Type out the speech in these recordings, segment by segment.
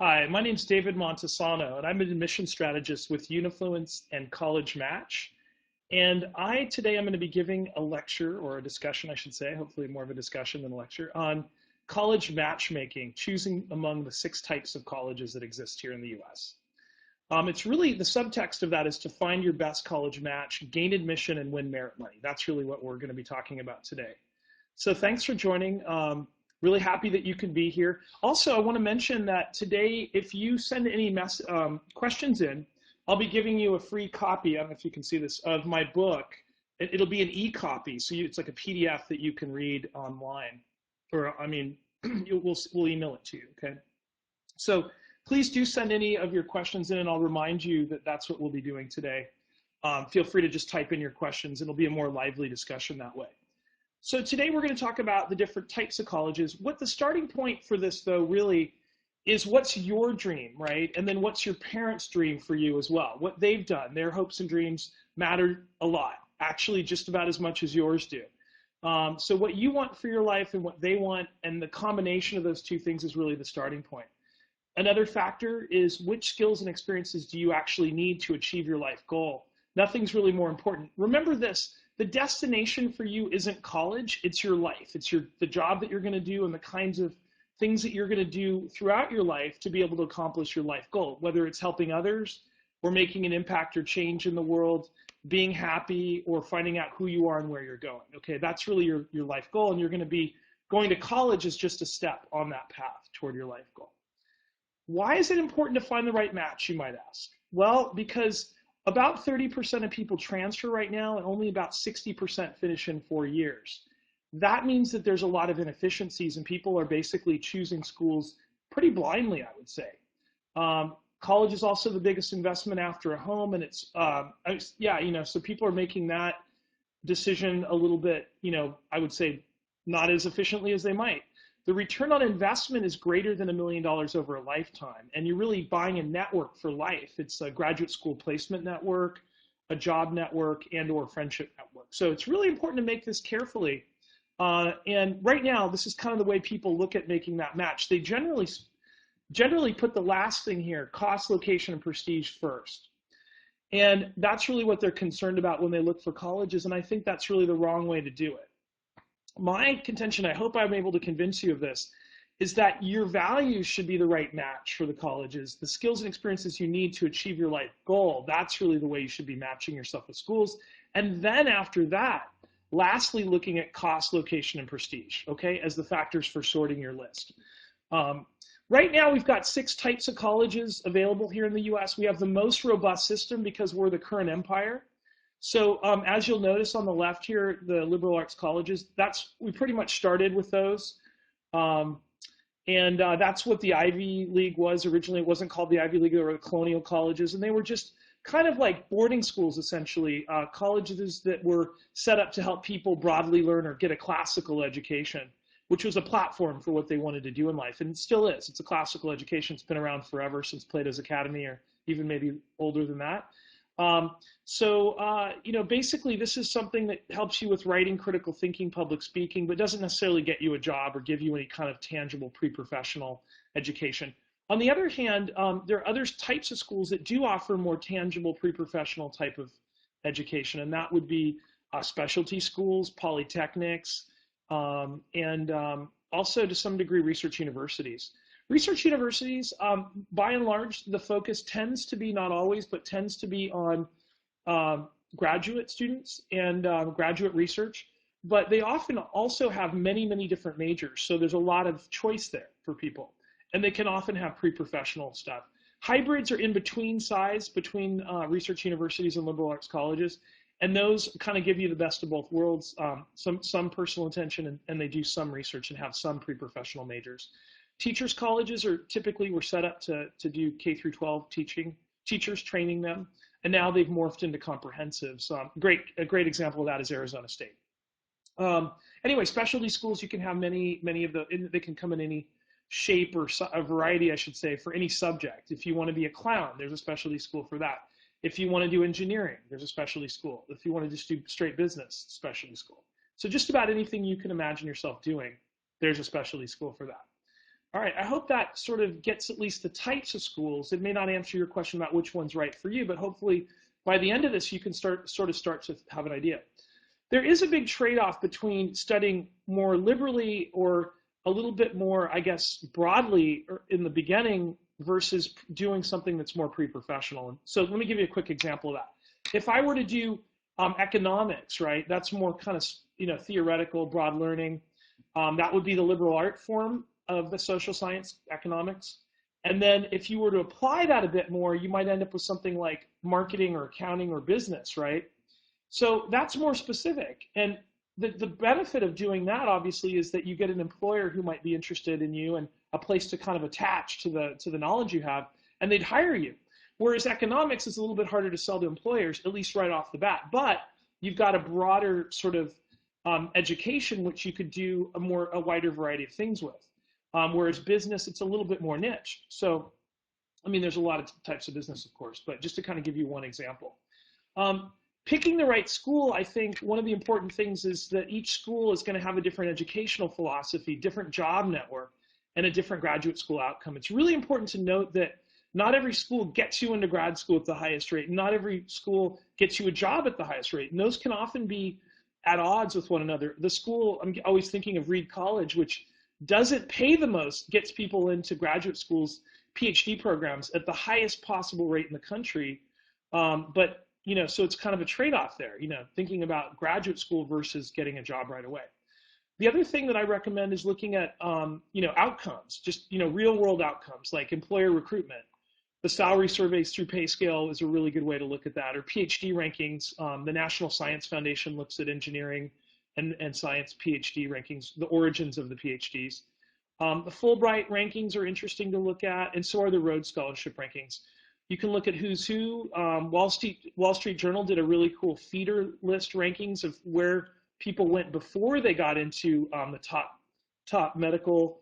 Hi, my name's David Montesano, and I'm an admission strategist with Unifluence and College Match. And today I'm going to be giving a lecture, or a discussion, I should say, hopefully more of a discussion than a lecture, on college matchmaking, choosing among the 6 types of colleges that exist here in the US. It's really, the subtext of that is to find your best college match, gain admission, and win merit money. That's really what we're going to be talking about today. So thanks for joining. Really happy that you could be here. Also, I want to mention that today, if you send any questions in, I'll be giving you a free copy, I don't know if you can see this, of my book. It'll be an e-copy, so it's like a PDF that you can read online. Or, I mean, we'll email it to you, okay? So please do send any of your questions in, and I'll remind you that that's what we'll be doing today. Feel free to just type in your questions. It'll be a more lively discussion that way. So today we're going to talk about the different types of colleges. What the starting point for this, though, really is what's your dream, right? And then what's your parents' dream for you as well? What they've done, their hopes and dreams matter a lot, actually just about as much as yours do. So what you want for your life and what they want, and the combination of those two things is really the starting point. Another factor is which skills and experiences do you actually need to achieve your life goal? Nothing's really more important. Remember this. The destination for you isn't college, it's your life. It's the job that you're going to do and the kinds of things that you're going to do throughout your life to be able to accomplish your life goal, whether it's helping others or making an impact or change in the world, being happy, or finding out who you are and where you're going. Okay, that's really your life goal, and you're going to be going to college is just a step on that path toward your life goal. Why is it important to find the right match, you might ask? Well, because about 30% of people transfer right now, and only about 60% finish in 4 years. That means that there's a lot of inefficiencies, and people are basically choosing schools pretty blindly, I would say. College is also the biggest investment after a home, and so people are making that decision a little bit, I would say not as efficiently as they might. The return on investment is greater than $1 million over a lifetime, and you're really buying a network for life. It's a graduate school placement network, a job network, and or friendship network. So it's really important to make this carefully. And right now, this is kind of the way people look at making that match. They generally put the last thing here, cost, location, and prestige first. And that's really what they're concerned about when they look for colleges, and I think that's really the wrong way to do it. My contention, I hope I'm able to convince you of this, is that your values should be the right match for the colleges. The skills and experiences you need to achieve your life goal, that's really the way you should be matching yourself with schools. And then after that, lastly, looking at cost, location, and prestige, okay, as the factors for sorting your list. Right now, we've got 6 types of colleges available here in the US. We have the most robust system because we're the current empire. So as you'll notice on the left here, the liberal arts colleges, we pretty much started with those. That's what the Ivy League was originally. It wasn't called the Ivy League, they were the colonial colleges, and they were just kind of like boarding schools, essentially, colleges that were set up to help people broadly learn or get a classical education, which was a platform for what they wanted to do in life, and it still is. It's a classical education. It's been around forever, since Plato's Academy, or even maybe older than that. Basically, this is something that helps you with writing, critical thinking, public speaking, but doesn't necessarily get you a job or give you any kind of tangible pre-professional education. On the other hand, there are other types of schools that do offer more tangible pre-professional type of education, and that would be specialty schools, polytechnics, and also to some degree research universities. Research universities, by and large, the focus tends to be, not always, but tends to be on graduate students and graduate research, but they often also have many, many different majors. So there's a lot of choice there for people, and they can often have pre-professional stuff. Hybrids are in between size between research universities and liberal arts colleges, and those kind of give you the best of both worlds, some personal attention, and they do some research and have some pre-professional majors. Teachers' colleges were set up to do K through 12 teachers training them, and now they've morphed into comprehensives. A great example of that is Arizona State. Anyway, specialty schools, you can have many of they can come in any shape or a variety, I should say, for any subject. If you want to be a clown, there's a specialty school for that. If you want to do engineering, there's a specialty school. If you want to just do straight business, specialty school. So just about anything you can imagine yourself doing, there's a specialty school for that. All right, I hope that sort of gets at least the types of schools. It may not answer your question about which one's right for you, but hopefully by the end of this, you can start to have an idea. There is a big trade-off between studying more liberally or a little bit more, I guess, broadly in the beginning versus doing something that's more pre-professional. So let me give you a quick example of that. If I were to do economics, right, that's more kind of theoretical, broad learning. That would be the liberal art form of the social science economics. And then if you were to apply that a bit more, you might end up with something like marketing or accounting or business, right? So that's more specific. And the benefit of doing that, obviously, is that you get an employer who might be interested in you and a place to kind of attach to the knowledge you have, and they'd hire you. Whereas economics is a little bit harder to sell to employers, at least right off the bat. But you've got a broader sort of education, which you could do a wider variety of things with. Whereas business, it's a little bit more niche. So, I mean, there's a lot of types of business, of course, but just to kind of give you one example. Picking the right school, I think one of the important things is that each school is going to have a different educational philosophy, different job network, and a different graduate school outcome. It's really important to note that not every school gets you into grad school at the highest rate. Not every school gets you a job at the highest rate. And those can often be at odds with one another. The school, I'm always thinking of Reed College, which doesn't pay the most, gets people into graduate schools, PhD programs at the highest possible rate in the country. But so it's kind of a trade-off there, thinking about graduate school versus getting a job right away. The other thing that I recommend is looking at, outcomes, just, real-world outcomes like employer recruitment. The salary surveys through PayScale is a really good way to look at that, or PhD rankings. The National Science Foundation looks at engineering and science PhD rankings, the origins of the PhDs. The Fulbright rankings are interesting to look at, and so are the Rhodes Scholarship rankings. You can look at who's who. Wall Street Journal did a really cool feeder list rankings of where people went before they got into the top medical,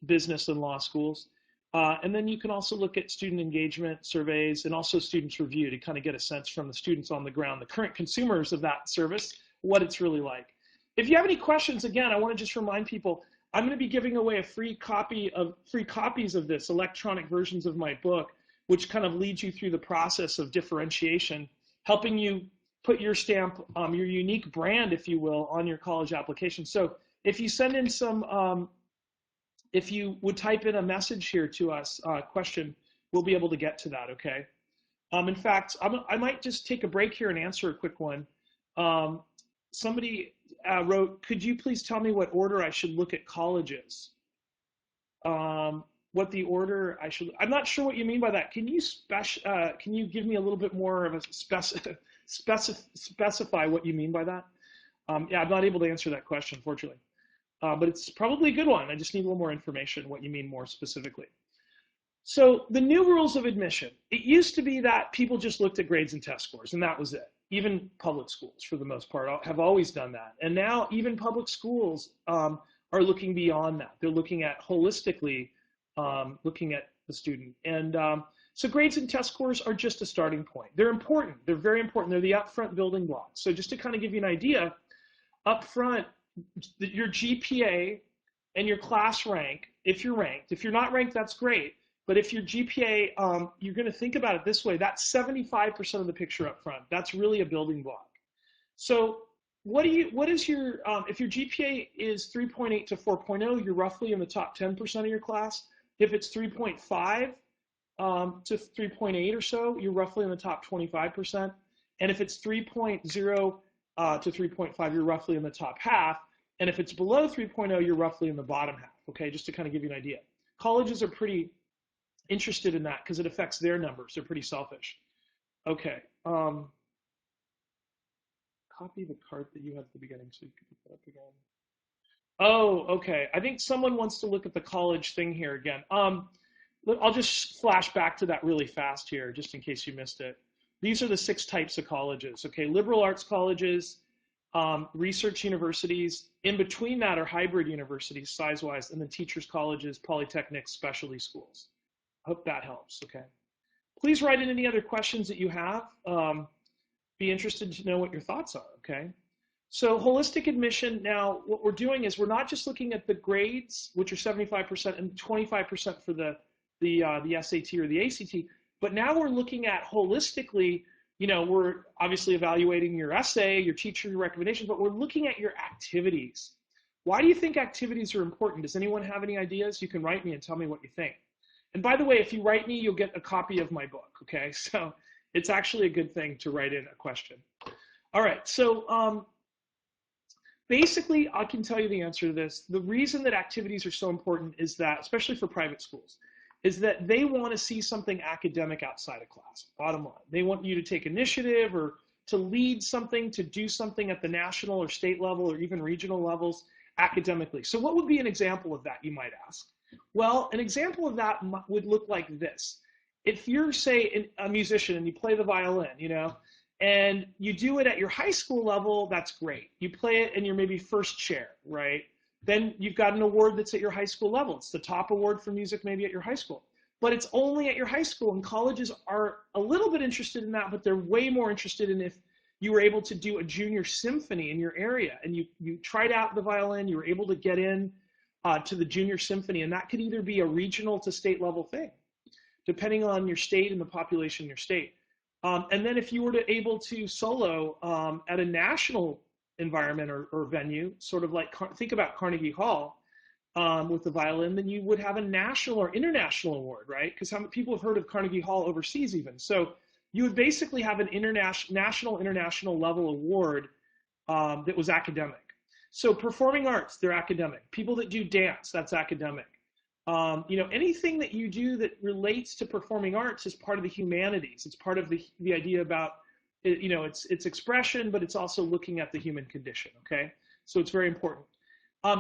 business, and law schools. And then you can also look at student engagement surveys and also students review to kind of get a sense from the students on the ground, the current consumers of that service, what it's really like. If you have any questions, again, I want to just remind people, I'm going to be giving away a free copies of this, electronic versions of my book, which kind of leads you through the process of differentiation, helping you put your stamp, your unique brand, if you will, on your college application. So if you send in some, if you would type in a message here to us, question, we'll be able to get to that, okay? In fact, I might just take a break here and answer a quick one. Somebody wrote, could you please tell me what order I should look at colleges? What the order I should, I'm not sure what you mean by that. Can you give me a little bit more of a specify what you mean by that? Yeah, I'm not able to answer that question, fortunately. But it's probably a good one. I just need a little more information, what you mean more specifically. So the new rules of admission, it used to be that people just looked at grades and test scores, and that was it. Even public schools, for the most part, have always done that. And now even public schools are looking beyond that. They're looking at holistically, looking at the student. And so grades and test scores are just a starting point. They're important. They're very important. They're the upfront building blocks. So just to kind of give you an idea, upfront, your GPA and your class rank, if you're ranked. If you're not ranked, that's great. But if your GPA, you're going to think about it this way, that's 75% of the picture up front. That's really a building block. So if your GPA is 3.8 to 4.0, you're roughly in the top 10% of your class. If it's 3.5 to 3.8 or so, you're roughly in the top 25%. And if it's 3.0 to 3.5, you're roughly in the top half. And if it's below 3.0, you're roughly in the bottom half, okay? Just to kind of give you an idea. Colleges are pretty interested in that because it affects their numbers. They're pretty selfish. Okay. Copy the card that you had at the beginning so you can put that up again. Oh, okay. I think someone wants to look at the college thing here again. I'll just flash back to that really fast here, just in case you missed it. These are the 6 types of colleges. Okay, liberal arts colleges, research universities. In between that are hybrid universities, size-wise, and then teachers' colleges, polytechnics, specialty schools. I hope that helps, okay? Please write in any other questions that you have. Be interested to know what your thoughts are, okay? So holistic admission, now what we're doing is we're not just looking at the grades, which are 75% and 25% for the SAT or the ACT, but now we're looking at holistically, we're obviously evaluating your essay, your teacher recommendations, but we're looking at your activities. Why do you think activities are important? Does anyone have any ideas? You can write me and tell me what you think. And by the way, if you write me, you'll get a copy of my book, okay? So it's actually a good thing to write in a question. All right, so basically, I can tell you the answer to this. The reason that activities are so important is that, especially for private schools, is that they want to see something academic outside of class, bottom line. They want you to take initiative or to lead something, to do something at the national or state level or even regional levels academically. So what would be an example of that, you might ask? Well, an example of that would look like this. If you're, say, a musician and you play the violin, and you do it at your high school level, that's great. You play it and you're maybe first chair, right? Then you've got an award that's at your high school level. It's the top award for music maybe at your high school. But it's only at your high school, and colleges are a little bit interested in that, but they're way more interested in if you were able to do a junior symphony in your area and you tried out the violin, you were able to get in to the junior symphony, and that could either be a regional to state level thing, depending on your state and the population in your state. And then if you were able to solo at a national environment or venue, sort of like, think about Carnegie Hall with the violin, then you would have a national or international award, right? Because people have heard of Carnegie Hall overseas even. So you would basically have an international level award that was academic. So performing arts, they're academic. People that do dance, that's academic. Anything that you do that relates to performing arts is part of the humanities. It's part of the idea about, it's expression, but it's also looking at the human condition, okay? So it's very important.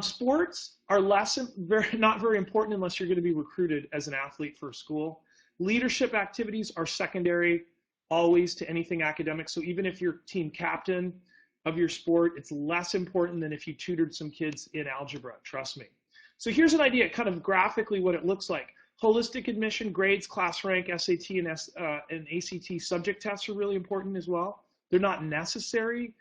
Sports are not very important unless you're going to be recruited as an athlete for a school. Leadership activities are secondary always to anything academic. So even if you're team captain of your sport, it's less important than if you tutored some kids in algebra, trust me. So here's an idea, kind of graphically what it looks like. Holistic admission, grades, class rank, SAT, and ACT subject tests are really important as well. They're not necessary,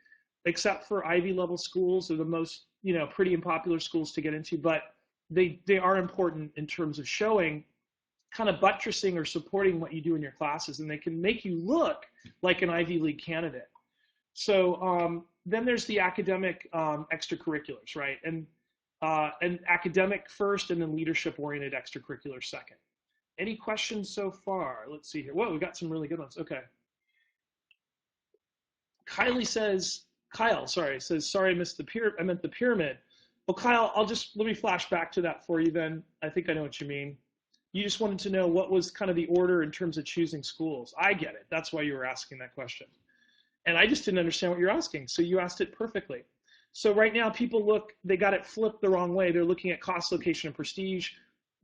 except for Ivy level schools or the most, pretty and popular schools to get into, but they are important in terms of showing, kind of buttressing or supporting what you do in your classes, and they can make you look like an Ivy League candidate. So then there's the academic extracurriculars, right? And academic first, and then leadership-oriented extracurricular second. Any questions so far? Let's see here. Whoa, we got some really good ones. Okay. Kyle says, sorry, I missed I meant the pyramid. Well, Kyle, let me flash back to that for you then. I think I know what you mean. You just wanted to know what was kind of the order in terms of choosing schools. I get it. That's why you were asking that question. And I just didn't understand what you're asking, so you asked it perfectly. So right now, people they got it flipped the wrong way. They're looking at cost, location, and prestige.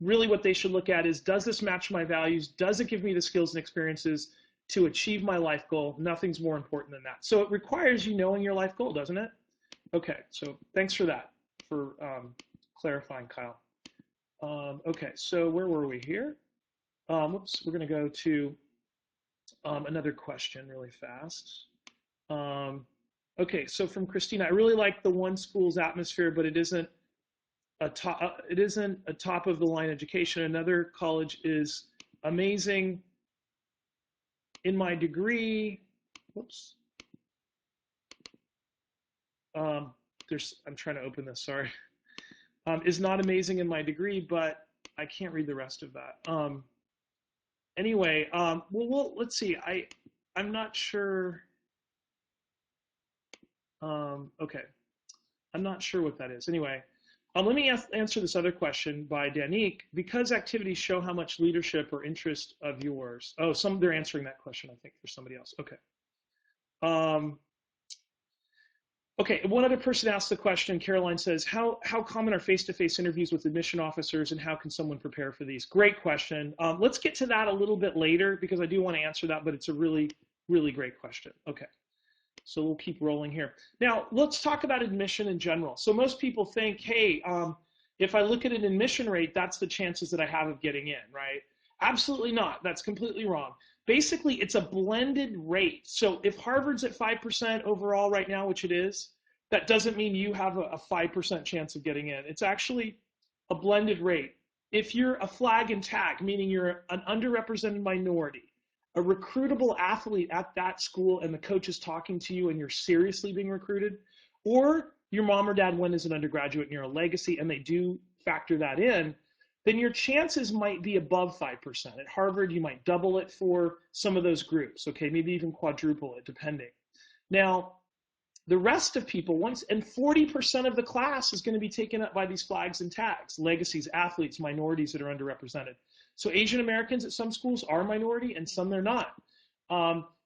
Really what they should look at is, does this match my values? Does it give me the skills and experiences to achieve my life goal? Nothing's more important than that. So it requires you knowing your life goal, doesn't it? Okay, so thanks for that, for clarifying, Kyle. Okay, so where were we here? Whoops, we're gonna go to another question really fast. Okay, so from Christina, I really like the one school's atmosphere, but it isn't a top of the line education. Another college is amazing. In my degree, whoops. I'm trying to open this, sorry. Is not amazing in my degree, but I can't read the rest of that. Anyway, well, let's see. I'm not sure. Okay, I'm not sure what that is. Anyway, let me answer this other question by Danique. Because activities show how much leadership or interest of yours. Oh, they're answering that question, I think, for somebody else. Okay. Okay, one other person asked the question. Caroline says, how common are face-to-face interviews with admission officers, and how can someone prepare for these? Great question. Let's get to that a little bit later, because I do want to answer that, but it's a really, really great question. Okay. So we'll keep rolling here. Now, let's talk about admission in general. So most people think, hey, if I look at an admission rate, that's the chances that I have of getting in, right? Absolutely not. That's completely wrong. Basically, it's a blended rate. So if Harvard's at 5% overall right now, which it is, that doesn't mean you have a 5% chance of getting in. It's actually a blended rate. If you're a flag and tag, meaning you're an underrepresented minority, a recruitable athlete at that school, and the coach is talking to you and you're seriously being recruited, or your mom or dad went as an undergraduate and you're a legacy and they do factor that in, then your chances might be above 5%. At Harvard, you might double it for some of those groups, okay, maybe even quadruple it, depending. Now, the rest of people, 40% of the class is going to be taken up by these flags and tags, legacies, athletes, minorities that are underrepresented. So Asian Americans at some schools are a minority and some they're not.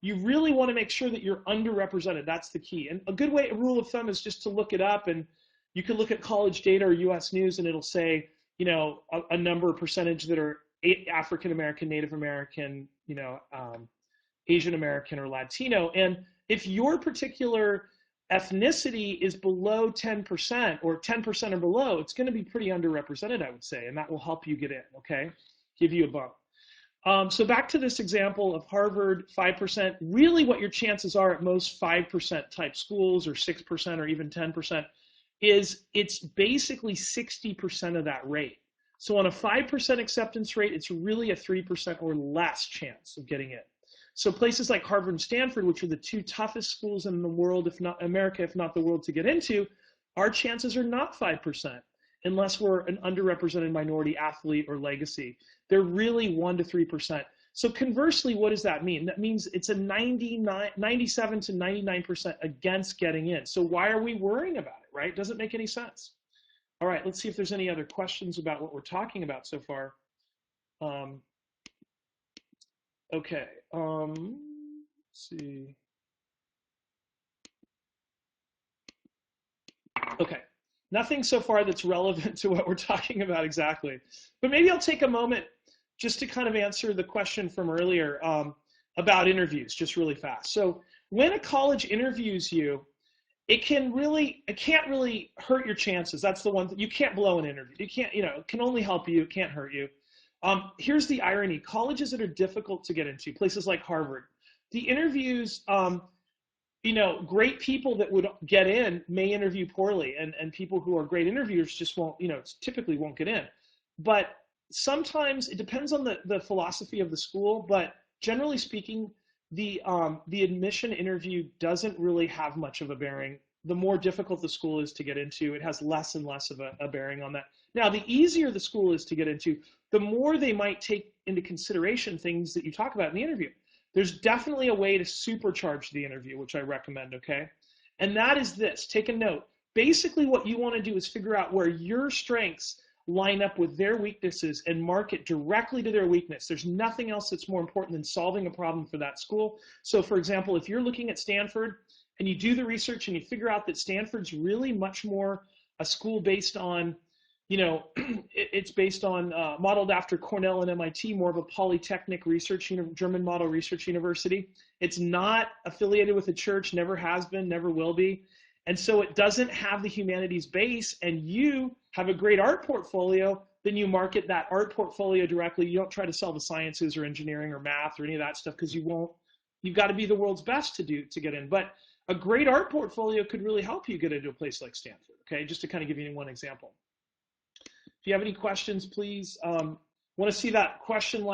You really want to make sure that you're underrepresented. That's the key. And a good way, a rule of thumb is just to look it up, and you can look at college data or US News and it'll say, a number, percentage that are African American, Native American, Asian American or Latino. And if your particular ethnicity is below 10% or 10% or below, it's going to be pretty underrepresented, I would say, and that will help you get in, okay? Give you a bump. So back to this example of Harvard, 5%. Really what your chances are at most 5% type schools or 6% or even 10% is it's basically 60% of that rate. So on a 5% acceptance rate, it's really a 3% or less chance of getting in. So places like Harvard and Stanford, which are the two toughest schools in the world, if not America, if not the world, to get into, our chances are not 5% unless we're an underrepresented minority athlete or legacy. They're really 1 to 3%. So conversely, what does that mean? That means it's a 97 to 99% against getting in. So why are we worrying about it, right? Doesn't make any sense. All right, let's see if there's any other questions about what we're talking about so far. Okay, let's see. Okay, nothing so far that's relevant to what we're talking about exactly. But maybe I'll take a moment just to kind of answer the question from earlier about interviews, just really fast. So when a college interviews you, it can't really hurt your chances. That's the one thing. You can't blow an interview. You can't, it can only help you. It can't hurt you. Here's the irony. Colleges that are difficult to get into, places like Harvard, the interviews, great people that would get in may interview poorly, and people who are great interviewers just won't, typically won't get in. But sometimes it depends on the philosophy of the school, but generally speaking, the admission interview doesn't really have much of a bearing. The more difficult the school is to get into, it has less and less of a bearing on that. Now, the easier the school is to get into, the more they might take into consideration things that you talk about in the interview. There's definitely a way to supercharge the interview, which I recommend, okay? And that is this. Take a note. Basically, what you want to do is figure out where your strengths line up with their weaknesses and market directly to their weakness. There's nothing else that's more important than solving a problem for that school. So, for example, if you're looking at Stanford and you do the research and you figure out that Stanford's really much more a school based on, it's based on, modeled after Cornell and MIT, more of a polytechnic research, German model research university. It's not affiliated with a church, never has been, never will be. And so it doesn't have the humanities base, and you have a great art portfolio, then you market that art portfolio directly. You don't try to sell the sciences or engineering or math or any of that stuff, because you've got to be the world's best to get in. But a great art portfolio could really help you get into a place like Stanford, okay? Just to kind of give you one example. If you have any questions, please, want to see that question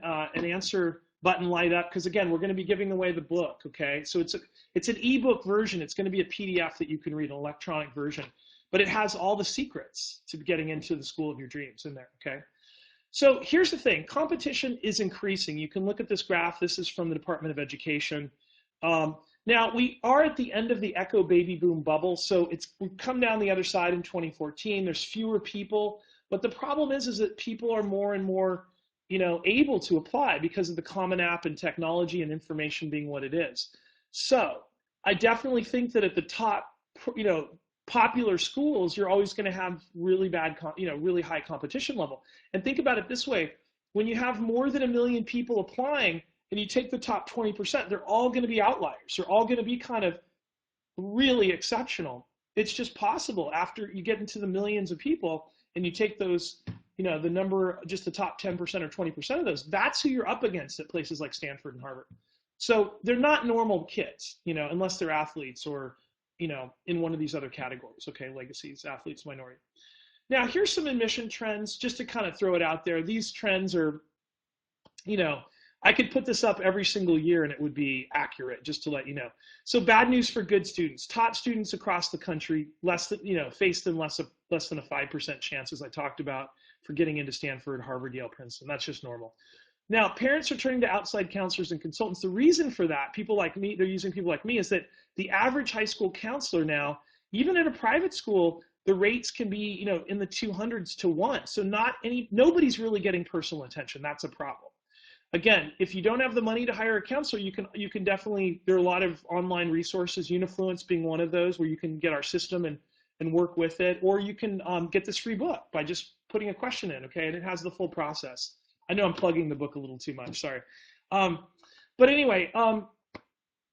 and answer button light up, because again, we're going to be giving away the book, okay? So it's an ebook version. It's going to be a PDF that you can read, an electronic version, but it has all the secrets to getting into the school of your dreams in there, okay? So here's the thing. Competition is increasing. You can look at this graph. This is from the Department of Education. Now, we are at the end of the echo baby boom bubble, so we've come down the other side in 2014. There's fewer people, but the problem is that people are more and more, able to apply because of the Common App and technology and information being what it is. So I definitely think that at the top, popular schools, you're always going to have really bad, really high competition level. And think about it this way: when you have more than 1 million people applying, and you take the top 20%, they're all going to be outliers. They're all going to be kind of really exceptional. It's just possible after you get into the millions of people and you take those, the number, just the top 10% or 20% of those, that's who you're up against at places like Stanford and Harvard. So they're not normal kids, unless they're athletes or in one of these other categories, okay, legacies, athletes, minority. Now, here's some admission trends, just to kind of throw it out there. These trends are, I could put this up every single year and it would be accurate, just to let you know. So bad news for good students. Top students across the country, faced in less than a 5% chance, as I talked about, for getting into Stanford, Harvard, Yale, Princeton. That's just normal. Now, parents are turning to outside counselors and consultants. The reason for that, they're using people like me, is that the average high school counselor now, even at a private school, the rates can be, in the 200s to 1. So nobody's really getting personal attention. That's a problem. Again, if you don't have the money to hire a counselor, you can definitely, there are a lot of online resources, Unifluence being one of those, where you can get our system and work with it, or you can get this free book by just putting a question in, okay? And it has the full process. I know I'm plugging the book a little too much, sorry. But anyway,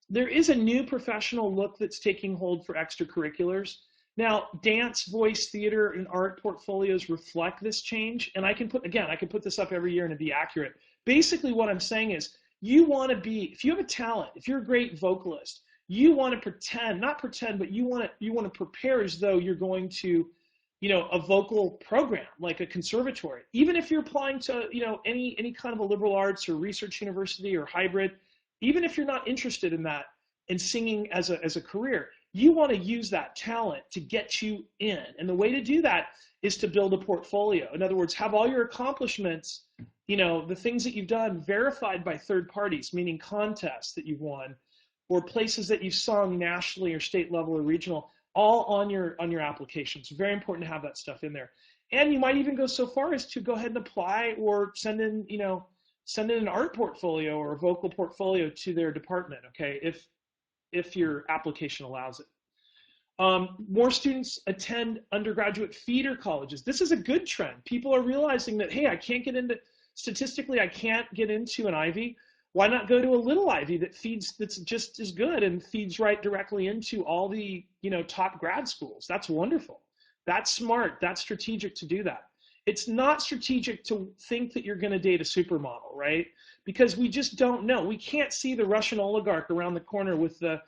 there is a new professional look that's taking hold for extracurriculars. Now, dance, voice, theater, and art portfolios reflect this change. And I can put this up every year and it'd be accurate. Basically, what I'm saying is, if you have a talent, if you're a great vocalist, you want to not pretend, but you want to prepare as though you're going to, a vocal program, like a conservatory. Even if you're applying to, any kind of a liberal arts or research university or hybrid, even if you're not interested in that and singing as a career, you want to use that talent to get you in. And the way to do that is to build a portfolio. In other words, have all your accomplishments, the things that you've done verified by third parties, meaning contests that you've won, or places that you've sung nationally or state level or regional, all on your application. It's very important to have that stuff in there. And you might even go so far as to go ahead and apply or send in an art portfolio or a vocal portfolio to their department, okay, if your application allows it. More students attend undergraduate feeder colleges. This is a good trend. People are realizing that, hey, statistically, I can't get into an Ivy. Why not go to a little Ivy that's just as good and feeds right directly into all the, top grad schools? That's wonderful. That's smart. That's strategic to do that. It's not strategic to think that you're going to date a supermodel, right? Because we just don't know. We can't see the Russian oligarch around the corner with the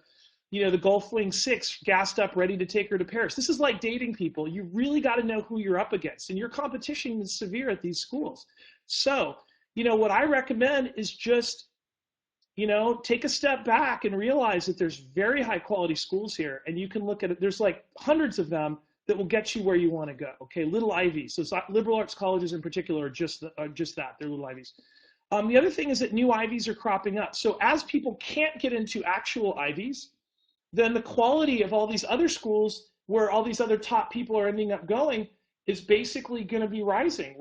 Gulfwing 6 gassed up, ready to take her to Paris. This is like dating people. You really got to know who you're up against, and your competition is severe at these schools. So, what I recommend is just, take a step back and realize that there's very high quality schools here, and you can look at it. There's like hundreds of them that will get you where you want to go. Okay, little Ivies. So liberal arts colleges in particular are just that. They're little Ivies. The other thing is that new Ivies are cropping up. So as people can't get into actual Ivies, then the quality of all these other schools where all these other top people are ending up going is basically going to be rising.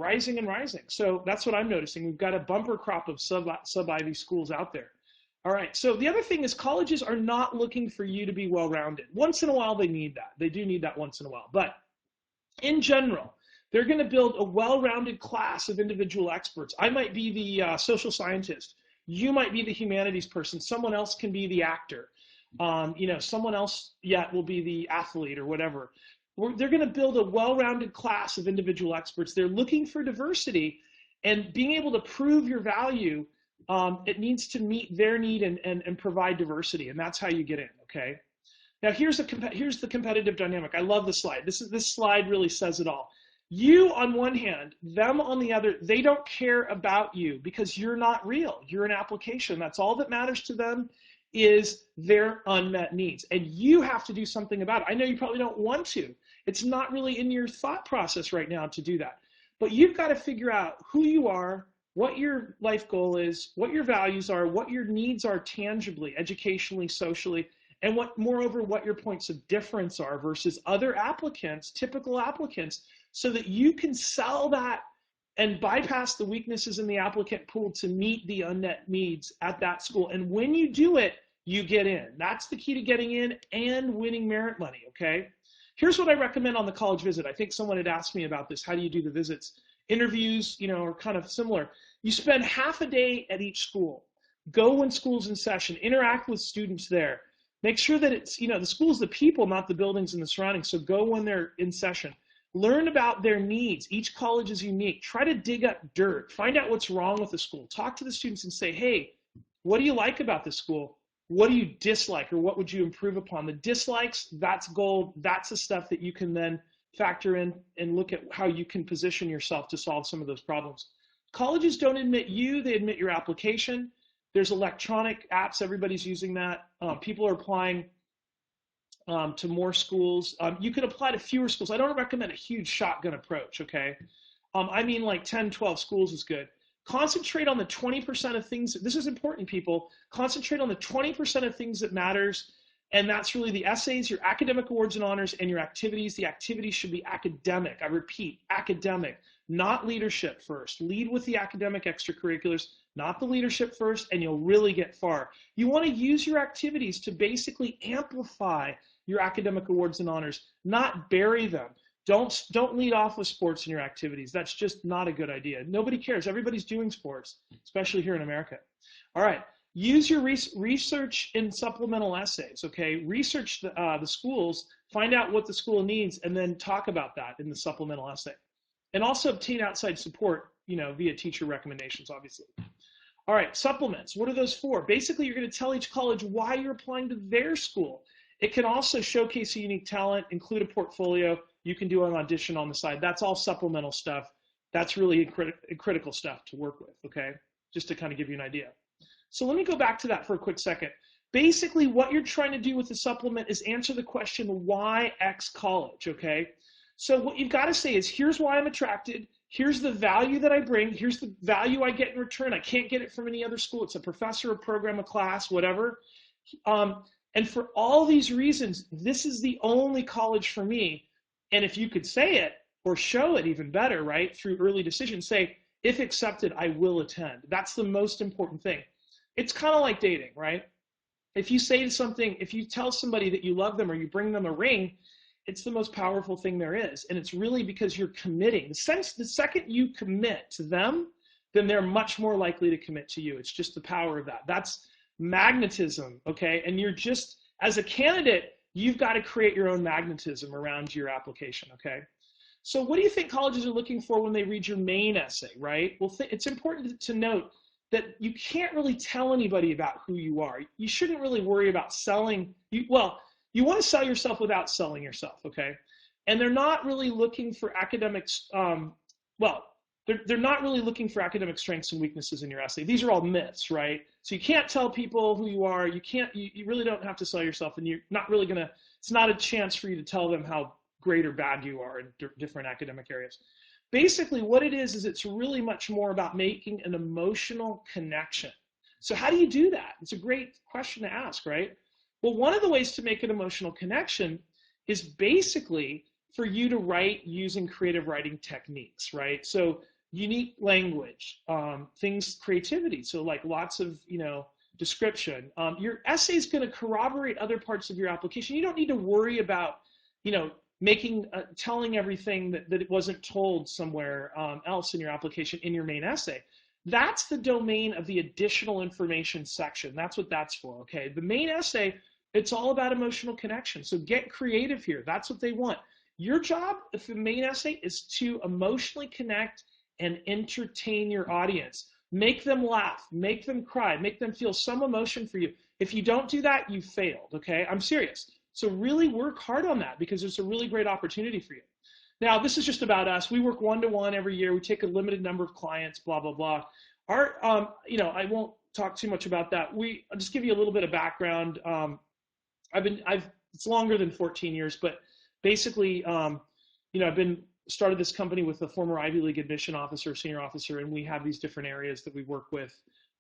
So that's what I'm noticing. We've got a bumper crop of sub-Ivy schools out there. All right, so the other thing is colleges are not looking for you to be well-rounded. Once in a while, they need that. They do need that once in a while. But in general, they're going to build a well-rounded class of individual experts. I might be the social scientist. You might be the humanities person. Someone else can be the actor. Someone else yet will be the athlete or whatever. They're going to build a well-rounded class of individual experts. They're looking for diversity, and being able to prove your value, it needs to meet their need and provide diversity, and that's how you get in, okay? Now here's the competitive dynamic. I love this slide. This slide really says it all. You on one hand, them on the other, they don't care about you because you're not real. You're an application. That's all that matters to them is their unmet needs. And you have to do something about it. I know you probably don't want to. It's not really in your thought process right now to do that. But you've got to figure out who you are, what your life goal is, what your values are, what your needs are tangibly, educationally, socially, and moreover, what your points of difference are versus other applicants, typical applicants, so that you can sell that and bypass the weaknesses in the applicant pool to meet the unmet needs at that school. And when you do it, you get in. That's the key to getting in and winning merit money, okay? Here's what I recommend on the college visit. I think someone had asked me about this. How do you do the visits? Interviews, are kind of similar. You spend half a day at each school. Go when school's in session. Interact with students there. Make sure that it's, the school's the people, not the buildings and the surroundings. So go when they're in session. Learn about their needs. Each college is unique. Try to dig up dirt. Find out what's wrong with the school. Talk to the students and say, hey, what do you like about this school? What do you dislike, or what would you improve upon? The dislikes, that's gold. That's the stuff that you can then factor in and look at how you can position yourself to solve some of those problems. Colleges don't admit you, they admit your application. There's electronic apps, everybody's using that. People are applying to more schools. You can apply to fewer schools. I don't recommend a huge shotgun approach, okay? I mean like 10, 12 schools is good. Concentrate on the 20% of things. This is important, people. Concentrate on the 20% of things that matters, and that's really the essays, your academic awards and honors, and your activities. The activities should be academic. I repeat, academic, not leadership first. Lead with the academic extracurriculars, not the leadership first, and you'll really get far. You want to use your activities to basically amplify your academic awards and honors, not bury them. Don't lead off with sports in your activities. That's just not a good idea. Nobody cares. Everybody's doing sports, especially here in America. All right. Use your research in supplemental essays, okay? Research the schools, find out what the school needs, and then talk about that in the supplemental essay. And also obtain outside support, via teacher recommendations, obviously. All right, supplements. What are those for? Basically, you're going to tell each college why you're applying to their school. It can also showcase a unique talent, include a portfolio. You can do an audition on the side. That's all supplemental stuff. That's really critical stuff to work with, okay? Just to kind of give you an idea. So let me go back to that for a quick second. Basically, what you're trying to do with the supplement is answer the question, why X college, okay? So what you've got to say is, here's why I'm attracted. Here's the value that I bring. Here's the value I get in return. I can't get it from any other school. It's a professor, a program, a class, whatever. And for all these reasons, this is the only college for me. And if you could say it or show it even better, right, through early decision, say, if accepted, I will attend. That's the most important thing. It's kind of like dating, right? If you say something, if you tell somebody that you love them or you bring them a ring, it's the most powerful thing there is. And it's really because you're committing. The second you commit to them, then they're much more likely to commit to you. It's just the power of that. That's magnetism, okay? And you're just, as a candidate, you've got to create your own magnetism around your application, okay? So what do you think colleges are looking for when they read your main essay, right? Well, it's important to note that you can't really tell anybody about who you are. You shouldn't really worry about selling. You want to sell yourself without selling yourself, okay? And they're not really looking for academics, they're not really looking for academic strengths and weaknesses in your essay. These are all myths, right? So you can't tell people who you are. You really don't have to sell yourself, and you're not really gonna, it's not a chance for you to tell them how great or bad you are in different academic areas. Basically what it is it's really much more about making an emotional connection. So how do you do that? It's a great question to ask, right? Well, one of the ways to make an emotional connection is basically for you to write using creative writing techniques, right? So unique language, creativity. So like lots of, description. Your essay is going to corroborate other parts of your application. You don't need to worry about, telling everything that it wasn't told somewhere else in your application in your main essay. That's the domain of the additional information section. That's what that's for, okay? The main essay, it's all about emotional connection. So get creative here. That's what they want. Your job, if the main essay, is to emotionally connect and entertain your audience. Make them laugh, make them cry, make them feel some emotion for you. If you don't do that, you failed, okay? I'm serious. So really work hard on that because it's a really great opportunity for you. Now, this is just about us. We work one-to-one every year. We take a limited number of clients, blah, blah, blah. I won't talk too much about that. I'll just give you a little bit of background. It's longer than 14 years, but basically, I've started this company with a former Ivy League admission officer, senior officer, and we have these different areas that we work with,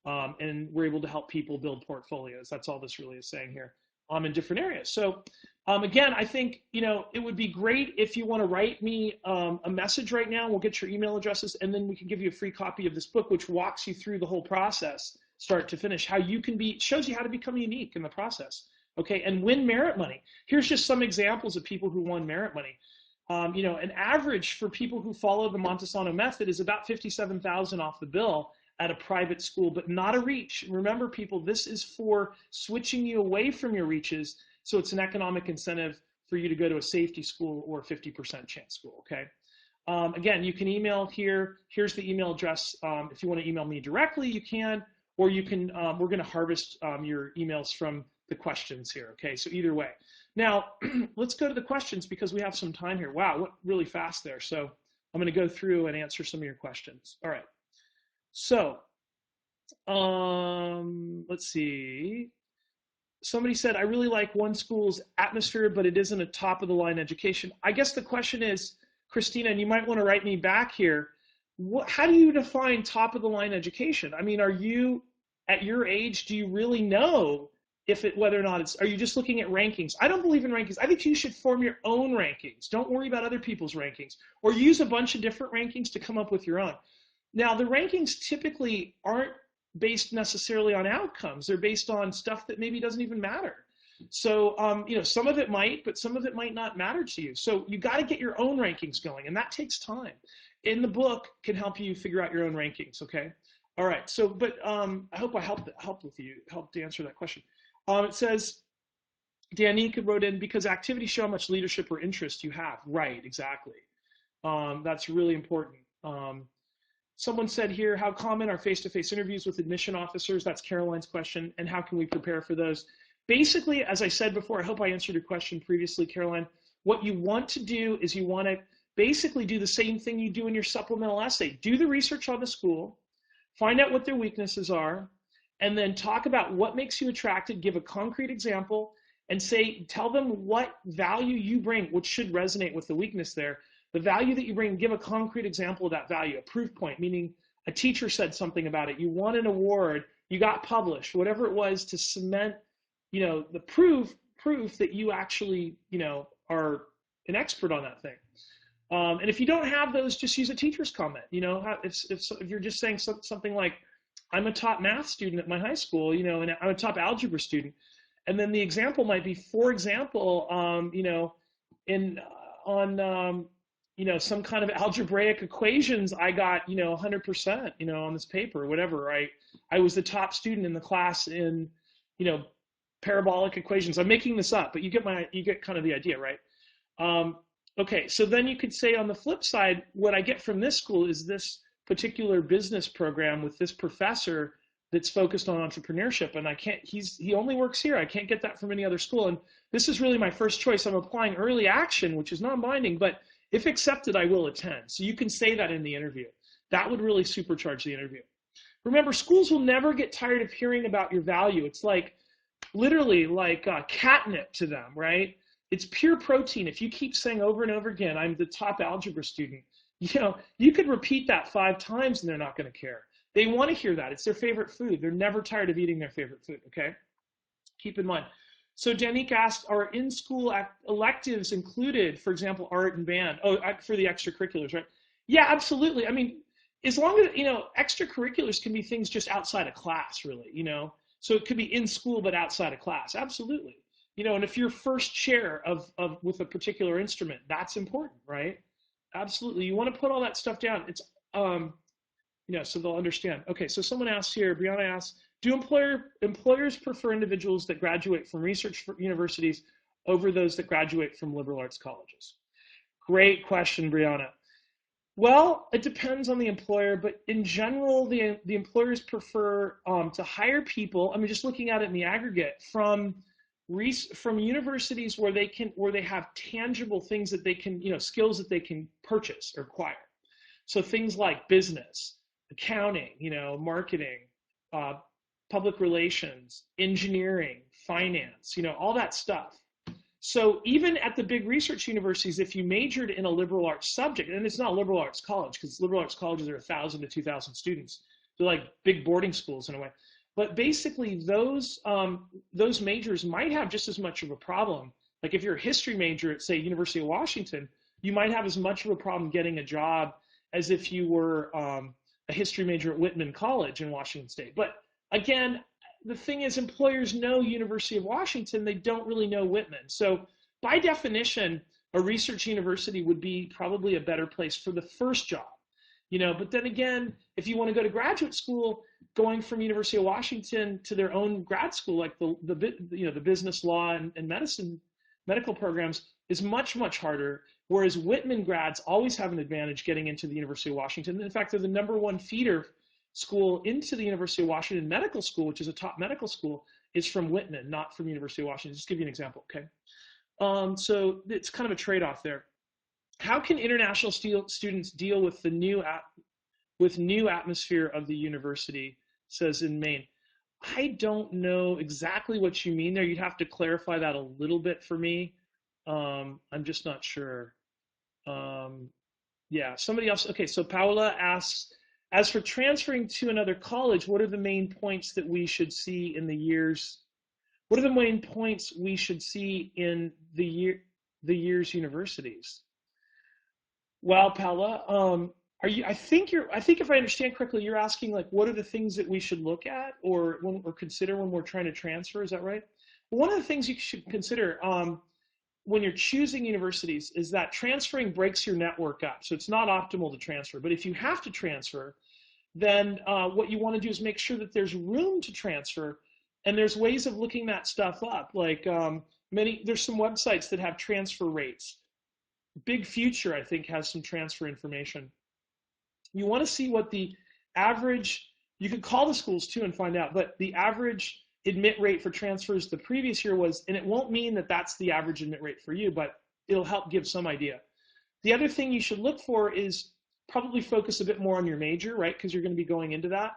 and we're able to help people build portfolios. That's all this really is saying here, in different areas. So again, I think, it would be great if you want to write me a message right now. We'll get your email addresses, and then we can give you a free copy of this book, which walks you through the whole process, start to finish, how you can shows you how to become unique in the process. Okay, and win merit money. Here's just some examples of people who won merit money. An average for people who follow the Montesano method is about $57,000 off the bill at a private school, but not a reach. Remember, people, this is for switching you away from your reaches, so it's an economic incentive for you to go to a safety school or a 50% chance school, okay? Again, you can email here. Here's the email address. If you want to email me directly, you can, or you can, we're going to harvest your emails from the questions here. Okay, so either way. Now, let's go to the questions because we have some time here. Wow, went really fast there. So I'm going to go through and answer some of your questions. All right. So let's see. Somebody said, I really like one school's atmosphere, but it isn't a top of the line education. I guess the question is, Christina, and you might want to write me back here, how do you define top of the line education? I mean, are you, at your age, do you really know if it, whether or not it's, are you just looking at rankings? I don't believe in rankings. I think you should form your own rankings. Don't worry about other people's rankings, or use a bunch of different rankings to come up with your own. Now, the rankings typically aren't based necessarily on outcomes. They're based on stuff that maybe doesn't even matter. So, you know, some of it might, but some of it might not matter to you. So you got to get your own rankings going, and that takes time. In the book can help you figure out your own rankings. Okay. All right. So, but I hope I helped to answer that question. It says, Danica wrote in, because activities show how much leadership or interest you have. Right. Exactly. That's really important. Someone said here, how common are face-to-face interviews with admission officers? That's Caroline's question. And how can we prepare for those? Basically, as I said before, I hope I answered your question previously, Caroline. What you want to do is you want to basically do the same thing you do in your supplemental essay. Do the research on the school, find out what their weaknesses are, and then talk about what makes you attracted, give a concrete example, and say, tell them what value you bring, which should resonate with the weakness there. The value that you bring, give a concrete example of that value, a proof point, meaning a teacher said something about it, you won an award, you got published, whatever it was, to cement, you know, the proof that you actually, you know, are an expert on that thing. And if you don't have those, just use a teacher's comment. You know, if you're just saying something like, I'm a top math student at my high school, you know, and I'm a top algebra student, and then the example might be, for example, you know, on you know, some kind of algebraic equations, I got, you know, 100%, you know, on this paper or whatever. I was the top student in the class in, you know, parabolic equations. I'm making this up, but you get kind of the idea, right? Okay, so then you could say on the flip side, what I get from this school is this particular business program with this professor that's focused on entrepreneurship, and he only works here. I can't get that from any other school, and this is really my first choice. I'm applying early action, which is non-binding, but if accepted, I will attend. So you can say that in the interview. That would really supercharge the interview. Remember, schools will never get tired of hearing about your value. It's like, literally like catnip to them, right? It's pure protein. If you keep saying over and over again, I'm the top algebra student, you know, you could repeat that 5 times and they're not going to care. They want to hear that. It's their favorite food. They're never tired of eating their favorite food, okay? Keep in mind. So Danique asked, are in-school electives included, for example, art and band? Oh, for the extracurriculars, right? Yeah, absolutely. I mean, as long as, you know, extracurriculars can be things just outside of class, really, you know? So it could be in school, but outside of class. Absolutely. You know, and if you're first chair with a particular instrument, that's important, right? Absolutely. You want to put all that stuff down. It's, you know, so they'll understand. Okay, so someone asks here, Brianna asks, do employers prefer individuals that graduate from research universities over those that graduate from liberal arts colleges? Great question, Brianna. Well, it depends on the employer, but in general, the employers prefer to hire people. I mean, just looking at it in the aggregate, from universities where they have tangible things that they can, you know, skills that they can purchase or acquire. So things like business, accounting, you know, marketing, public relations, engineering, finance, you know, all that stuff. So even at the big research universities, if you majored in a liberal arts subject, and it's not a liberal arts college, because liberal arts colleges are 1,000 to 2,000 students. They're like big boarding schools in a way. But basically, those majors might have just as much of a problem. Like if you're a history major at, say, University of Washington, you might have as much of a problem getting a job as if you were a history major at Whitman College in Washington State. But again, the thing is, employers know University of Washington, they don't really know Whitman. So by definition, a research university would be probably a better place for the first job. You know, but then again, if you want to go to graduate school, going from University of Washington to their own grad school, like the business law and medical programs, is much, much harder. Whereas Whitman grads always have an advantage getting into the University of Washington. In fact, they're the #1 feeder school into the University of Washington Medical School, which is a top medical school, is from Whitman, not from University of Washington. Just give you an example, okay? So it's kind of a trade-off there. How can international students deal with the new atmosphere of the university, says in Maine. I don't know exactly what you mean there. You'd have to clarify that a little bit for me. I'm just not sure. Yeah, somebody else. Okay, so Paola asks, as for transferring to another college, what are the main points that we should see in the years? What are the main points we should see in the year's universities? Well, Paola, are you? I think if I understand correctly, you're asking like, what are the things that we should look at or consider when we're trying to transfer? Is that right? One of the things you should consider when you're choosing universities is that transferring breaks your network up. So it's not optimal to transfer. But if you have to transfer, then what you want to do is make sure that there's room to transfer. And there's ways of looking that stuff up. Like there's some websites that have transfer rates. Big Future, I think, has some transfer information. You want to see what the average, you could call the schools too and find out, but the average admit rate for transfers the previous year was, and it won't mean that that's the average admit rate for you, but it'll help give some idea. The other thing you should look for is probably focus a bit more on your major, right? Because you're going to be going into that.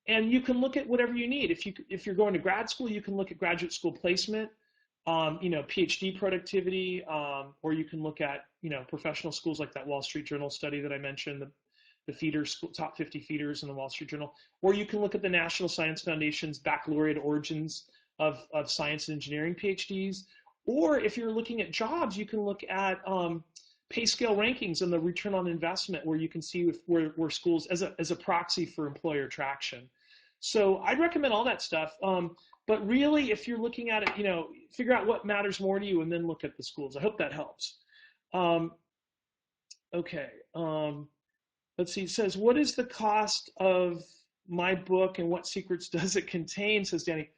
And you can look at whatever you need. If you're going to grad school, you can look at graduate school placement, PhD productivity, or you can look at, professional schools like that Wall Street Journal study that I mentioned, the feeders, top 50 feeders in the Wall Street Journal, or you can look at the National Science Foundation's baccalaureate origins of science and engineering PhDs, or if you're looking at jobs, you can look at pay scale rankings and the return on investment, where you can see where schools as a proxy for employer traction. So I'd recommend all that stuff. But really, if you're looking at it, figure out what matters more to you and then look at the schools. I hope that helps. Okay. Let's see. It says, what is the cost of my book and what secrets does it contain, says Danny.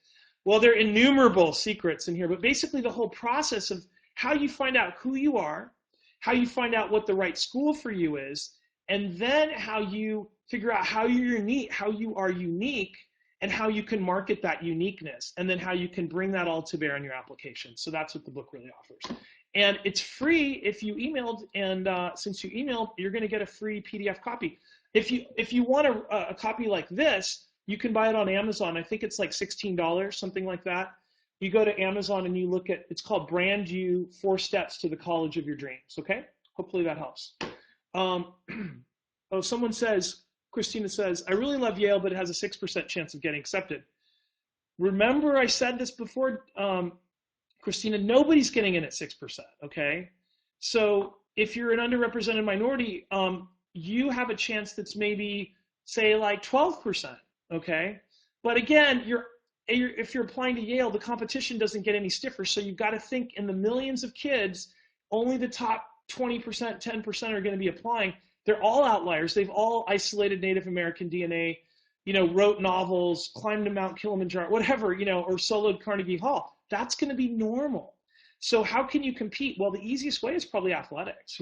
Well, there are innumerable secrets in here, but basically the whole process of how you find out who you are, how you find out what the right school for you is, and then how you figure out how you are unique, and how you can market that uniqueness, and then how you can bring that all to bear on your application. So that's what the book really offers. And it's free if you emailed, and since you emailed, you're going to get a free PDF copy. If you want a copy like this, you can buy it on Amazon. I think it's like $16, something like that. You go to Amazon and you look at, it's called Brand You, 4 Steps to the College of Your Dreams, okay? Hopefully that helps. Someone says, Christina says, I really love Yale, but it has a 6% chance of getting accepted. Remember I said this before, Christina, nobody's getting in at 6%, okay? So if you're an underrepresented minority, you have a chance that's maybe, say, like 12%, okay? But again, if you're applying to Yale, the competition doesn't get any stiffer, so you've got to think in the millions of kids, only the top 20%, 10% are going to be applying. They're all outliers. They've all isolated Native American DNA, wrote novels, climbed to Mount Kilimanjaro, whatever, or soloed Carnegie Hall. That's going to be normal. So how can you compete? Well, the easiest way is probably athletics,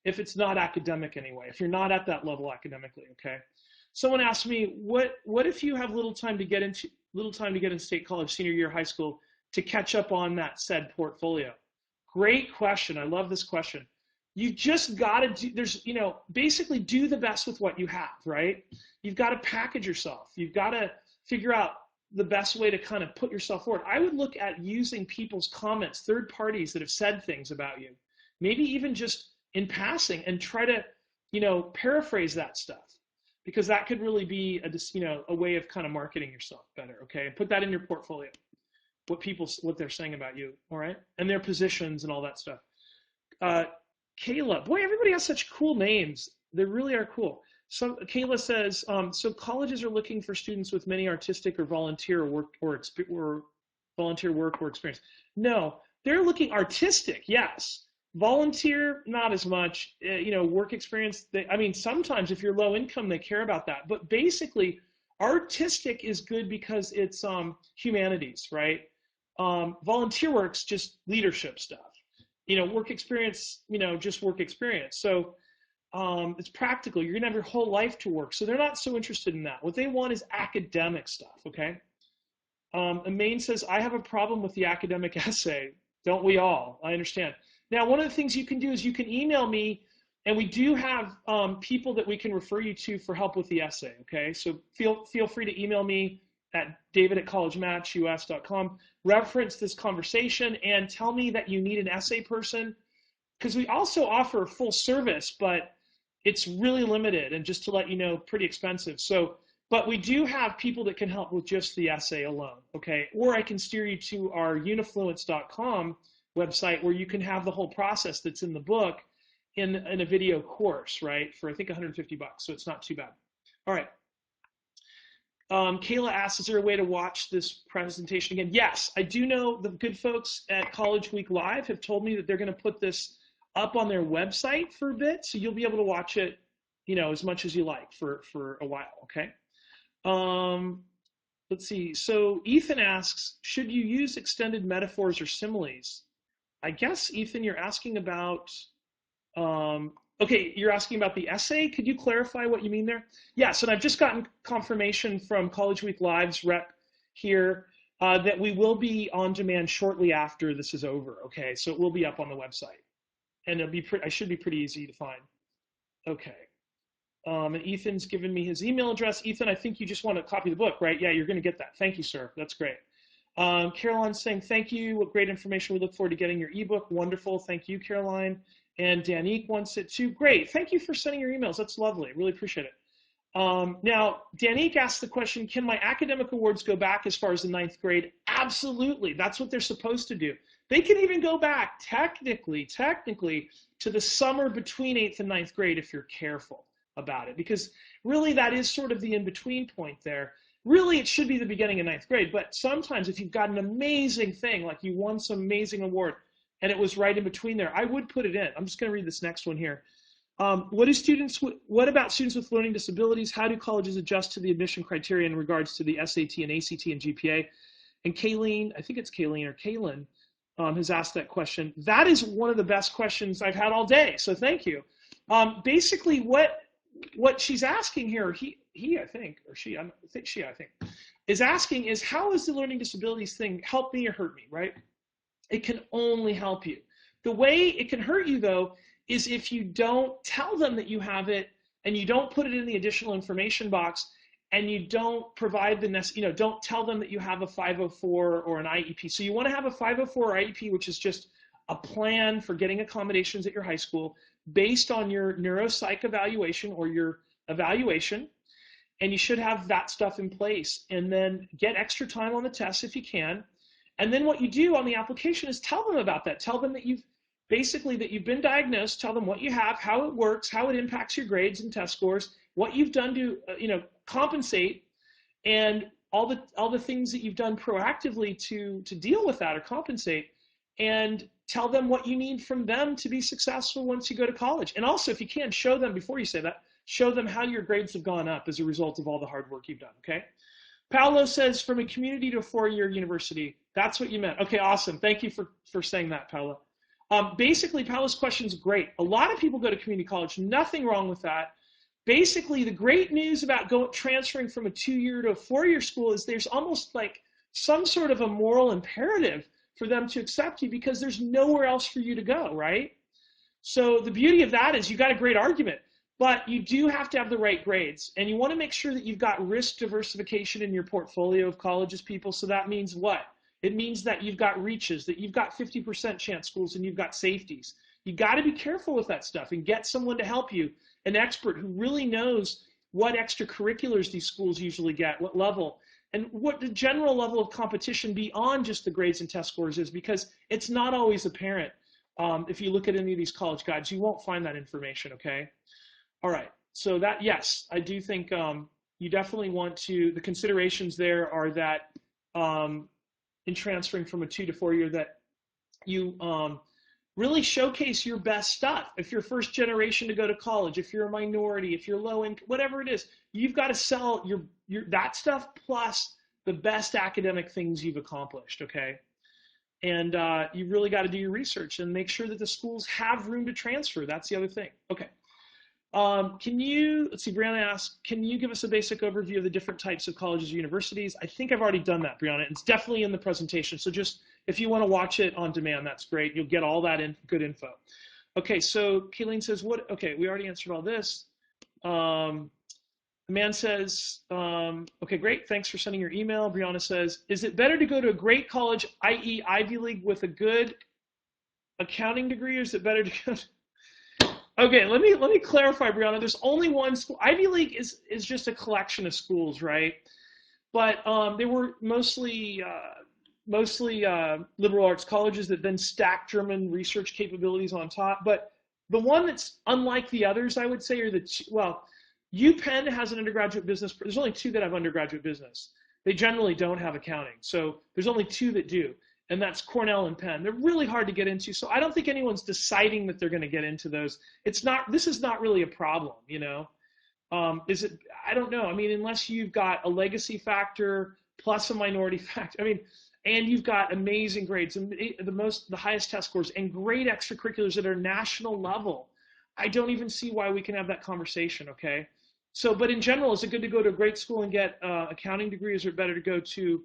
if it's not academic anyway, if you're not at that level academically, okay? Someone asked me, what if you have little time to get in State College senior year of high school to catch up on that said portfolio? Great question. I love this question. You just got to do, basically do the best with what you have, right? You've got to package yourself. You've got to figure out the best way to kind of put yourself forward. I would look at using people's comments, third parties that have said things about you, maybe even just in passing, and try to, paraphrase that stuff, because that could really be a way of kind of marketing yourself better, okay? And put that in your portfolio, what they're saying about you, all right? And their positions and all that stuff. Kayla, boy, everybody has such cool names. They really are cool. So Kayla says, so colleges are looking for students with many artistic or volunteer work or experience. No, they're looking artistic, yes. Volunteer, not as much. Work experience. Sometimes if you're low income, they care about that. But basically, artistic is good because it's humanities, right? Volunteer work's just leadership stuff. Work experience, just work experience. So it's practical. You're gonna have your whole life to work. So they're not so interested in that. What they want is academic stuff, okay? Emaine says, I have a problem with the academic essay. Don't we all? I understand. Now, one of the things you can do is you can email me, and we do have people that we can refer you to for help with the essay, okay? So feel free to email me at david@collegematchus.com. Reference this conversation and tell me that you need an essay person, because we also offer full service, but it's really limited, and just to let you know, pretty expensive. So, but we do have people that can help with just the essay alone, okay? Or I can steer you to our unifluence.com website where you can have the whole process that's in the book in a video course, right? For I think 150 bucks, so it's not too bad. All right. Kayla asks, is there a way to watch this presentation again? Yes, I do know the good folks at College Week Live have told me that they're going to put this up on their website for a bit, so you'll be able to watch it, as much as you like for a while, okay? Let's see. So Ethan asks, should you use extended metaphors or similes? I guess, Ethan, you're asking about, okay, you're asking about the essay. Could you clarify what you mean there? Yes, and I've just gotten confirmation from College Week Live's rep here that we will be on demand shortly after this is over, okay? So it will be up on the website. And it'll be I should be pretty easy to find. Okay. And Ethan's given me his email address. Ethan, I think you just want to copy the book, right? Yeah, you're going to get that. Thank you, sir. That's great. Caroline's saying, thank you. What great information. We look forward to getting your ebook. Wonderful. Thank you, Caroline. And Danique wants it too. Great. Thank you for sending your emails. That's lovely. Really appreciate it. Now, Danique asked the question, can my academic awards go back as far as the 9th grade? Absolutely. That's what they're supposed to do. They can even go back technically to the summer between 8th and 9th grade if you're careful about it, because really that is sort of the in-between point there. Really, it should be the beginning of 9th grade, but sometimes if you've got an amazing thing, like you won some amazing award, and it was right in between there, I would put it in. I'm just going to read this next one here. What about students with learning disabilities? How do colleges adjust to the admission criteria in regards to the SAT and ACT and GPA? And Kayleen, I think it's Kayleen or Kaylin, has asked that question. That is one of the best questions I've had all day, so thank you. Basically, what she's asking here, he I think, or she, I think she, I think, is asking is, how is the learning disabilities thing help me or hurt me, right? It can only help you. The way it can hurt you, though, is if you don't tell them that you have it, and you don't put it in the additional information box, and you don't provide the don't tell them that you have a 504 or an IEP. So you want to have a 504 or IEP, which is just a plan for getting accommodations at your high school based on your neuropsych evaluation or your evaluation, and you should have that stuff in place. And then get extra time on the tests if you can. And then what you do on the application is tell them about that. Tell them that you've been diagnosed. Tell them what you have, how it works, how it impacts your grades and test scores, what you've done to compensate, and all the things that you've done proactively to deal with that or compensate. And tell them what you need from them to be successful once you go to college. And also, if you can, show them, before you say that, show them how your grades have gone up as a result of all the hard work you've done, okay? Paolo says, from a community to a four-year university. That's what you meant. Okay, awesome. Thank you for saying that, Paolo. Basically, Paolo's question is great. A lot of people go to community college. Nothing wrong with that. Basically, the great news about transferring from a 2-year to a 4-year school is there's almost like some sort of a moral imperative for them to accept you, because there's nowhere else for you to go, right? So the beauty of that is you got a great argument, but you do have to have the right grades, and you want to make sure that you've got risk diversification in your portfolio of colleges, people. So that means what? It means that you've got reaches, that you've got 50% chance schools, and you've got safeties. You got to be careful with that stuff and get someone to help you, an expert who really knows what extracurriculars these schools usually get, what level, and what the general level of competition beyond just the grades and test scores is, because it's not always apparent. If you look at any of these college guides, you won't find that information, okay? All right, so that, yes, I do think you definitely want to, the considerations there are that in transferring from a 2 to 4 year, that you really showcase your best stuff. If you're first generation to go to college, if you're a minority, if you're low income, whatever it is, you've got to sell your that stuff plus the best academic things you've accomplished, okay? And you really got to do your research and make sure that the schools have room to transfer. That's the other thing. Okay. Can you, let's see, Brianna asked, can you give us a basic overview of the different types of colleges or universities? I think I've already done that, Brianna. It's definitely in the presentation. So just, if you want to watch it on demand, that's great. You'll get all that good info. Okay, so Kayleen says, okay, we already answered all this. The man says, okay, great, thanks for sending your email. Brianna says, is it better to go to a great college, i.e. Ivy League, with a good accounting degree, or is it better to go to... Okay, let me clarify, Brianna. There's only one school. Ivy League is just a collection of schools, right? But they were mostly liberal arts colleges that then stacked German research capabilities on top. But the one that's unlike the others, I would say, are UPenn has an undergraduate business. There's only two that have undergraduate business. They generally don't have accounting. So there's only two that do. And that's Cornell and Penn. They're really hard to get into. So I don't think anyone's deciding that they're going to get into those. This is not really a problem, you know? Is it? I don't know. I mean, unless you've got a legacy factor plus a minority factor. I mean, and you've got amazing grades and the highest test scores and great extracurriculars that are national level. I don't even see why we can have that conversation, okay? So, but in general, is it good to go to a great school and get accounting degree? Is it better to go to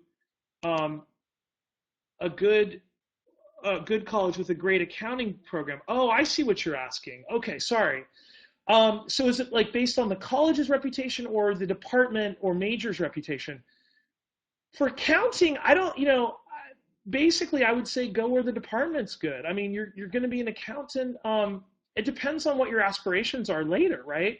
a good college with a great accounting program? Oh, I see what you're asking. Okay, sorry. So is it like based on the college's reputation or the department or major's reputation? For accounting, I don't, basically I would say go where the department's good. I mean, you're going to be an accountant. It depends on what your aspirations are later, right?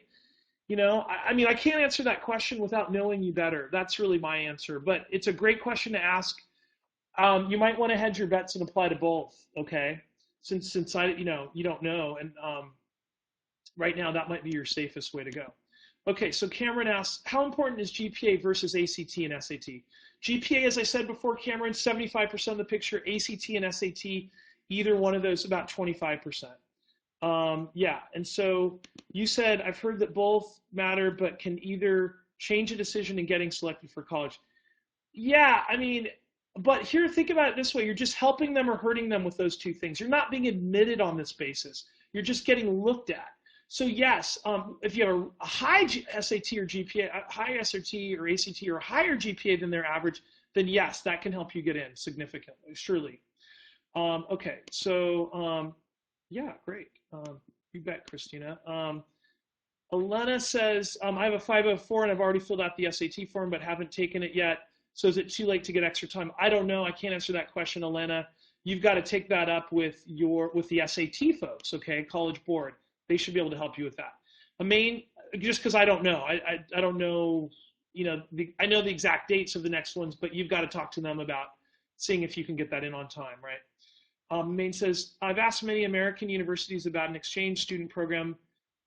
I mean, I can't answer that question without knowing you better. That's really my answer, but it's a great question to ask. You might want to hedge your bets and apply to both, okay? Since you don't know, and right now that might be your safest way to go. Okay, so Cameron asks, how important is GPA versus ACT and SAT? GPA, as I said before, Cameron, 75% of the picture. ACT and SAT, either one of those, about 25%. Yeah, and so you said, I've heard that both matter, but can either change a decision in getting selected for college. Yeah, I mean, but here, think about it this way. You're just helping them or hurting them with those two things. You're not being admitted on this basis. You're just getting looked at. So yes, if you have a high SAT or GPA, a high SRT or ACT or a higher GPA than their average, then yes, that can help you get in significantly, surely. Okay, so yeah, great. You bet, Christina. Elena says, I have a 504 and I've already filled out the SAT form but haven't taken it yet. So is it too late to get extra time? I don't know. I can't answer that question, Elena. You've got to take that up with the SAT folks, okay, College Board. They should be able to help you with that. Just because I don't know. I don't know, I know the exact dates of the next ones, but you've got to talk to them about seeing if you can get that in on time, right? Maine says, I've asked many American universities about an exchange student program,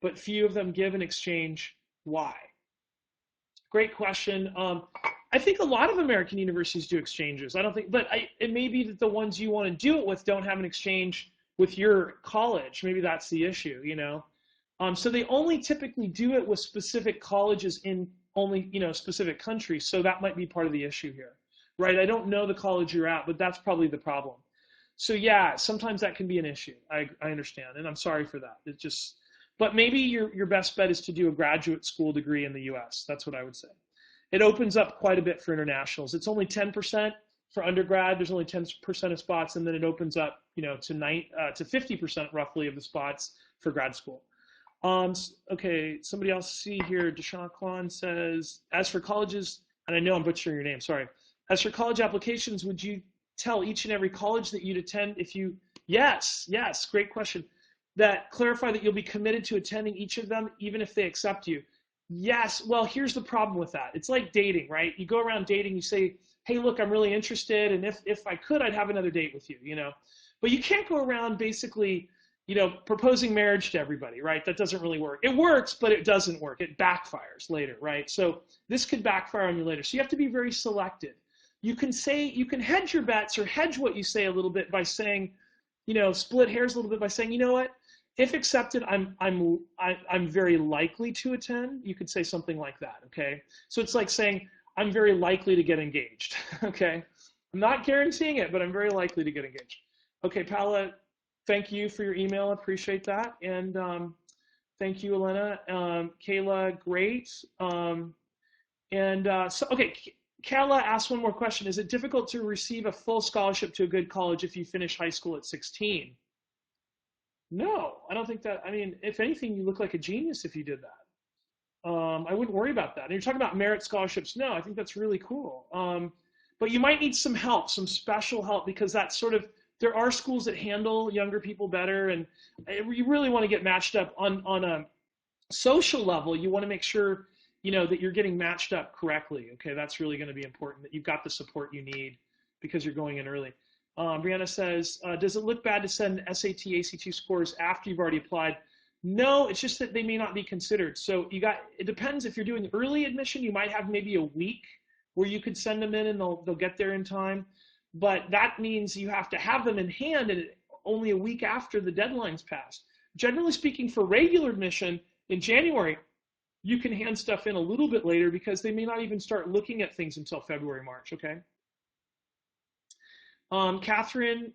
but few of them give an exchange. Why? Great question. I think a lot of American universities do exchanges. I don't think, but it may be that the ones you want to do it with don't have an exchange with your college. Maybe that's the issue, So they only typically do it with specific colleges in only, specific countries. So that might be part of the issue here, right? I don't know the college you're at, but that's probably the problem. So yeah, sometimes that can be an issue. I understand, and I'm sorry for that. But maybe your best bet is to do a graduate school degree in the US. That's what I would say. It opens up quite a bit for internationals. It's only 10% for undergrad. There's only 10% of spots, and then it opens up, to 50% roughly of the spots for grad school. Okay, somebody else see here. Deshaun Kwan says, as for colleges, and I know I'm butchering your name, sorry. As for college applications, would you tell each and every college that you'd attend if you, yes, great question. That clarify that you'll be committed to attending each of them, even if they accept you. Yes, well, here's the problem with that. It's like dating, right? You go around dating, you say, hey, look, I'm really interested, and if I could, I'd have another date with you, But you can't go around basically, proposing marriage to everybody, right? That doesn't really work. It works, but it doesn't work. It backfires later, right? So this could backfire on you later. So you have to be very selective. You can hedge your bets or hedge what you say a little bit by saying, split hairs a little bit by saying, you know what? If accepted, I'm very likely to attend. You could say something like that, okay? So it's like saying, I'm very likely to get engaged, okay? I'm not guaranteeing it, but I'm very likely to get engaged. Okay, Paula, thank you for your email. I appreciate that. And Thank you, Elena. Kayla, great. Okay, Kayla asked one more question. Is it difficult to receive a full scholarship to a good college if you finish high school at 16? No, I don't think that. I mean, if anything, you look like a genius if you did that. I wouldn't worry about that. And you're talking about merit scholarships. No, I think that's really cool. But you might need some help, some special help, because that's sort of, there are schools that handle younger people better, and you really want to get matched up on a social level. You want to make sure, that you're getting matched up correctly. Okay, that's really going to be important, that you've got the support you need because you're going in early. Brianna says, does it look bad to send SAT, ACT scores after you've already applied? No, it's just that they may not be considered. So it depends. If you're doing early admission, you might have maybe a week where you could send them in and they'll get there in time. But that means you have to have them in hand and only a week after the deadline's passed. Generally speaking, for regular admission in January, you can hand stuff in a little bit later because they may not even start looking at things until February, March, okay? Catherine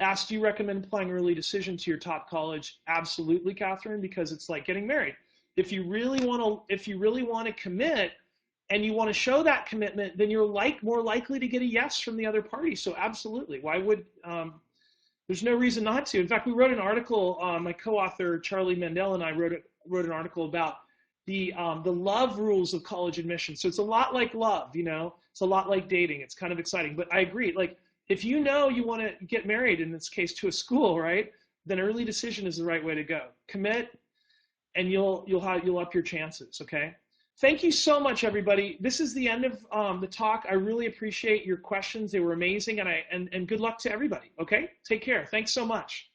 asked, do you recommend applying early decision to your top college? Absolutely, Catherine, because it's like getting married. If you really want to commit and you want to show that commitment, then you're more likely to get a yes from the other party. So absolutely, why would there's no reason not to. In fact, we wrote an article. My co-author Charlie Mandel and I wrote an article about the love rules of college admission. So it's a lot like love, It's a lot like dating. It's kind of exciting. But I agree. Like, if you want to get married, in this case to a school, right, then early decision is the right way to go. Commit, and you'll up your chances. Okay. Thank you so much, everybody. This is the end of the talk. I really appreciate your questions. They were amazing, and good luck to everybody. Okay. Take care. Thanks so much.